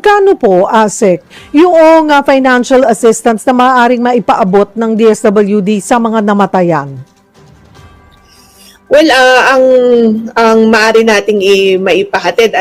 Magkano po, ASEC, yung financial assistance na maaaring maipaabot ng DSWD sa mga namatayan? Well, ang maaari nating maipahatid,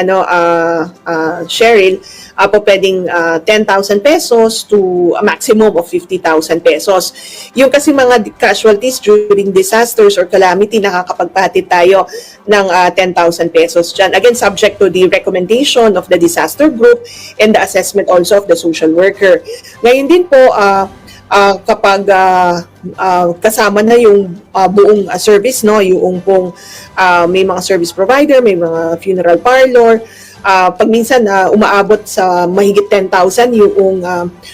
Cheryl, po pwedeng 10,000 pesos to a maximum of 50,000 pesos. Yung kasi mga casualties during disasters or calamity, nakakapagpahatid tayo ng 10,000 pesos dyan. Again, subject to the recommendation of the disaster group and the assessment also of the social worker. Ngayon din po, kapag kasama na yung buong service, no, yung pong may mga service provider, may mga funeral parlor, pag minsan umaabot sa mahigit 10,000 yung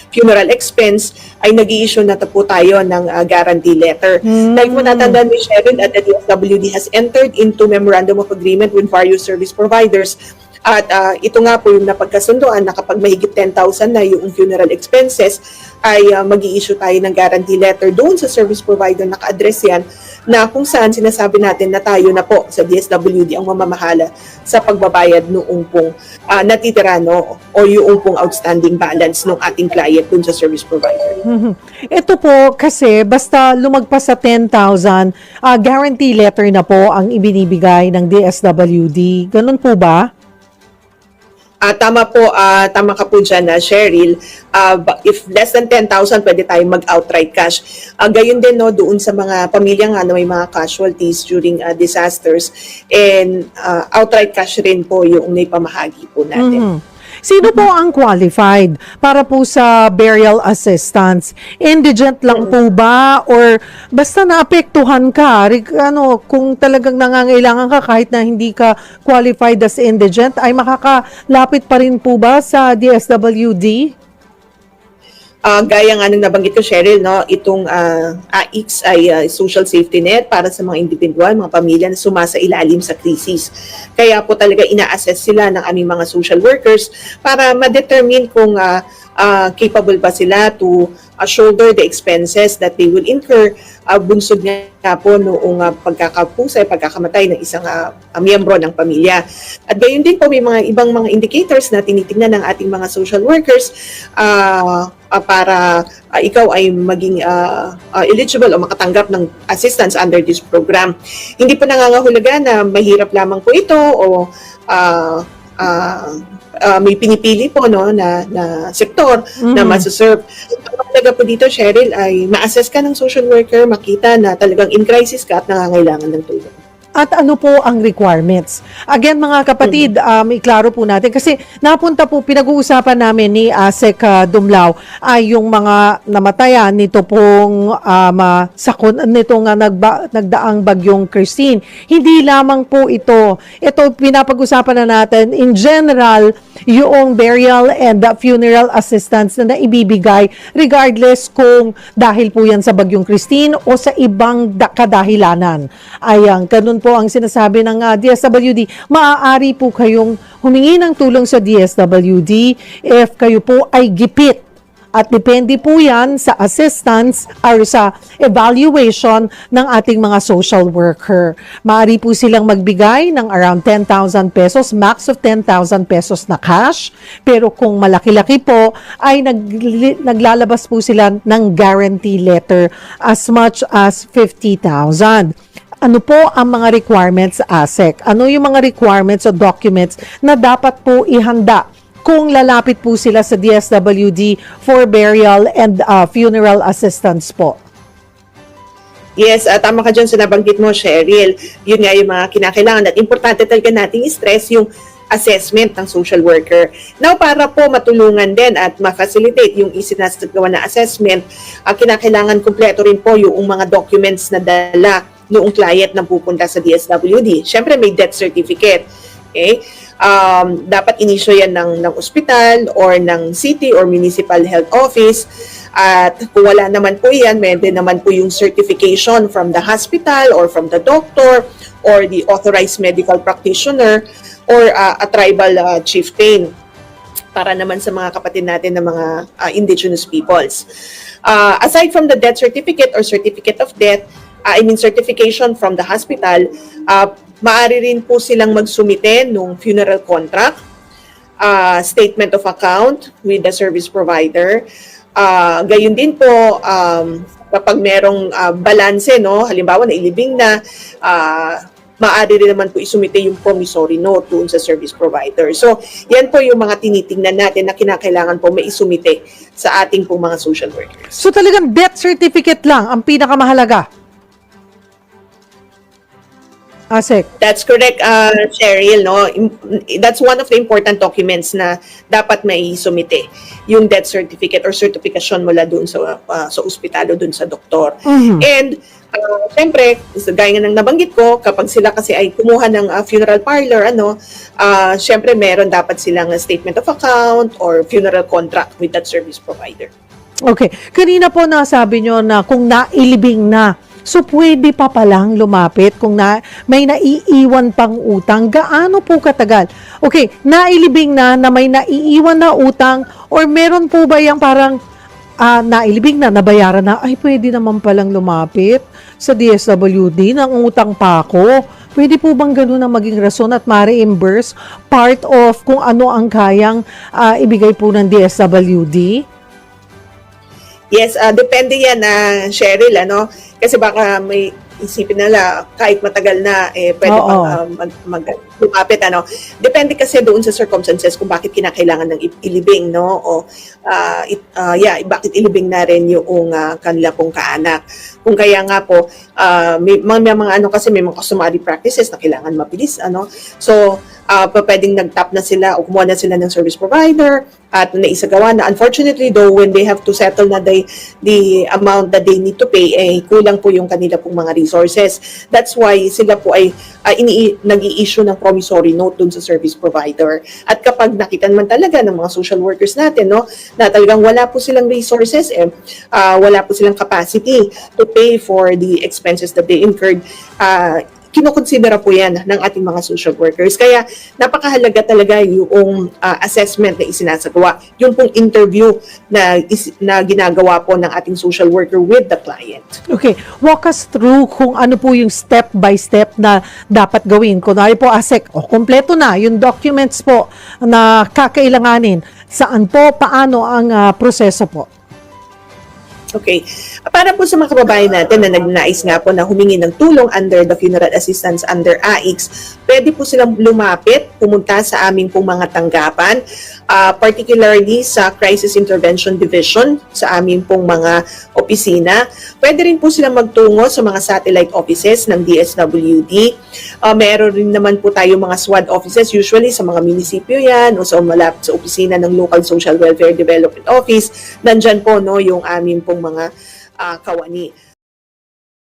funeral expense, ay nag-i-issue na po tayo ng guarantee letter. Like mo natandaan ni Sheryl, at the DSWD has entered into memorandum of agreement with various service providers. At ito nga po yung napagkasundoan na kapag mahigit 10,000 na yung funeral expenses, ay mag-i-issue tayo ng guarantee letter doon sa service provider, naka-address yan, na kung saan sinasabi natin na tayo na po sa DSWD ang mamamahala sa pagbabayad noong pong natitira, no, o yung pong outstanding balance ng ating client doon sa service provider. Ito po kasi basta lumagpas sa 10,000, guarantee letter na po ang ibinibigay ng DSWD. Ganun po ba? Tama po, tama ka po dyan, Cheryl. If less than 10,000, pwede tayong mag-outright cash. Gayon din, no, doon sa mga pamilya nga na may mga casualties during disasters. And outright cash rin po yung naipamahagi po natin. Sino po ang qualified para po sa burial assistance? Indigent lang po ba? Or basta naapektuhan ka, kung talagang nangangailangan ka kahit na hindi ka qualified as indigent, ay makakalapit pa rin po ba sa DSWD? Gaya nga nung nabanggit ko, Cheryl, no, itong AICS ay social safety net para sa mga individual, mga pamilya na sumasailalim sa krisis. Kaya po talaga ina-assess sila ng aming mga social workers para ma-determine kung capable ba sila to shoulder the expenses that they will incur bunsod nga po noong pagkakamatay ng isang miyembro ng pamilya. At gayon din po may mga ibang mga indicators na tinitingnan ng ating mga social workers para ikaw ay maging eligible o makatanggap ng assistance under this program. Hindi po nangangahulugan na mahirap lamang po ito o may pinipili po, no, na sektor na masaserve. Talaga po dito, Cheryl, ay ma-assess ka ng social worker, makita na talagang in crisis ka at nangangailangan ng tulong. At ano po ang requirements? Again, mga kapatid, iklaro po natin kasi napunta po, pinag-uusapan namin ni ASEC Dumlao ay yung mga namatayan nito pong nitong nagdaang bagyong Christine. Hindi lamang po ito pinapag-usapan na natin in general yung burial and funeral assistance na naibibigay regardless kung dahil po yan sa bagyong Christine o sa ibang kadahilanan. Ayan, ganun po ang sinasabi ng DSWD. Maaari po kayong humingi ng tulong sa DSWD if kayo po ay gipit. At depende po yan sa assistance or sa evaluation ng ating mga social worker. Maaari po silang magbigay ng around 10,000 pesos, max of 10,000 pesos na cash. Pero kung malaki-laki po, ay naglalabas po sila ng guarantee letter as much as 50,000. Ano po ang mga requirements, ASEC? Ano yung mga requirements o documents na dapat po ihanda kung lalapit po sila sa DSWD for burial and funeral assistance po? Yes, tama ka dyan sa nabanggit mo, Cheryl. Yun nga yung mga kinakailangan. At importante talaga nating i-stress yung assessment ng social worker. Now, para po matulungan din at ma-facilitate yung isinasagawa na assessment, kinakailangan kumpleto rin po yung mga documents na dala noong client na pupunta sa DSWD. Siyempre, may death certificate. Okay? Dapat inisyo yan ng ospital or ng city or municipal health office. At kung wala naman po yan, may naman po yung certification from the hospital or from the doctor or the authorized medical practitioner or a tribal chieftain para naman sa mga kapatid natin na mga indigenous peoples. Aside from the death certificate or certificate of death, certification from the hospital, maaari rin po silang magsumite ng funeral contract statement of account with the service provider. Gayon din po, kapag merong balanse, no, halimbawa nailibing na, maaari rin naman po isumite yung promissory note doon sa service provider. So, yan po yung mga tinitingnan natin na kinakailangan po maisumite sa ating pong mga social workers. So talagang death certificate lang ang pinakamahalaga. Asek. That's correct, Cheryl, no? That's one of the important documents na dapat may sumite, yung death certificate or certification mula doon sa ospital o doon sa doktor. And siyempre, gaya nga ng nabanggit ko, kapag sila kasi ay kumuha ng funeral parlor, siyempre meron dapat silang statement of account or funeral contract with that service provider. Okay. Kanina po nasabi nyo na kung nailibing na, so pwede pa palang lumapit kung may naiiwan pang utang. Gaano po katagal? Okay, nailibing na may naiiwan na utang or meron po ba yung parang nailibing na, nabayaran na, ay pwede naman palang lumapit sa DSWD ng utang pa ako. Pwede po bang gano'n ang maging rason at ma-reimburse part of kung ano ang kayang ibigay po ng DSWD? Yes, depende yan, Cheryl, kasi baka may isipin nila kahit matagal na pwede lumapit, Depende kasi doon sa circumstances kung bakit kinakailangan ng ilibing, no? O bakit ilibing na rin yung kanila pong kaanak. Kung kaya nga po may mga kasi may mga customary practices na kailangan mabilis, So pwedeng nag-tap na sila o kumuha na sila ng service provider at naisagawa na. Unfortunately though, when they have to settle na the amount that they need to pay, kulang po yung kanila pong mga resources. That's why sila po ay nag-i-issue ng promissory note dun sa service provider. At kapag nakita naman talaga ng mga social workers natin, na talagang wala po silang resources, wala po silang capacity to pay for the expenses that they incurred, kinokonsidera po yan ng ating mga social workers. Kaya napakahalaga talaga yung assessment na isinasagawa, yung pong interview na ginagawa po ng ating social worker with the client. Okay, walk us through kung ano po yung step by step na dapat gawin. Kunwari po, ASEC, kompleto na yung documents po na kakailanganin. Saan po, paano ang proseso po? Okay. Para po sa mga kababayan natin na nagnais nga po na humingi ng tulong under the funeral assistance under AIX, pwede po silang lumapit, pumunta sa aming pong mga tanggapan, particularly sa Crisis Intervention Division, sa aming pong mga opisina. Pwede rin po silang magtungo sa mga satellite offices ng DSWD. Meron rin naman po tayo mga SWAD offices, usually sa mga munisipyo yan, o sa opisina ng Local Social Welfare Development Office. Nandyan po yung aming pong mga kawani.